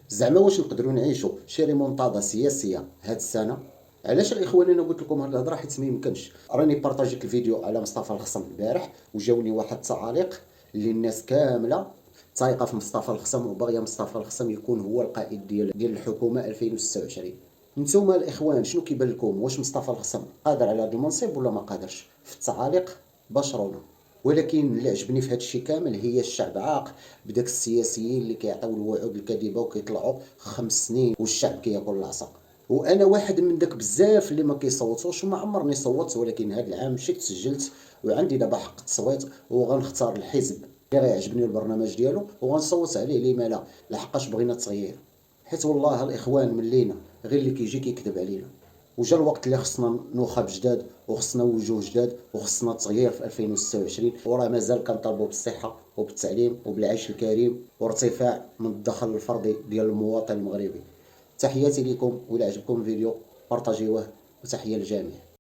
زعما واش نقدروا نعيشوا شي ريمونطادا سياسيه هاد السنه؟ علاش الاخوان انا قلت لكم هاد الهضره؟ حيت ما يمكنش. راني بارطاجيت الفيديو على مصطفى الخصم البارح وجاوني واحد التعاليق اللي الناس كامله تايقه في مصطفى الخصم وباغيه مصطفى الخصم يكون هو القائد ديال الحكومه 2026. نتوما الاخوان شنو كيبان لكم؟ واش مصطفى الخصم قادر على هذا المنصب ولا ما قادرش؟ في التعاليق باشرونا. ولكن اللي عجبني في هذا الشيء كامل هي الشعب عاق بداك السياسيين اللي كيعطيو الوعود الكاذبه وكيطلعوا 5 سنين والشعب كياكل العصا. وانا واحد من داك بزاف اللي ما كيصوتوش وما عمرني صوتت، ولكن هذا العام مشيت سجلت وعندي دابا حق التصويت وغنختار الحزب اللي غيعجبني البرنامج ديالو وغنصوت عليه. لما لا؟ لحقاش بغينا تغيير. حيت والله الاخوان من لينا غير اللي كيجي كيكذب علينا. وجا الوقت اللي خصنا نخب جداد وخصنا وجوه جداد وخصنا تغيير في 2026. وراه مازال كنطالبوا بالصحه وبالتعليم وبالعيش الكريم وارتفاع من الدخل الفردي ديال المواطن المغربي. تحياتي لكم، والى عجبكم الفيديو بارطاجيوه، وتحيه للجميع.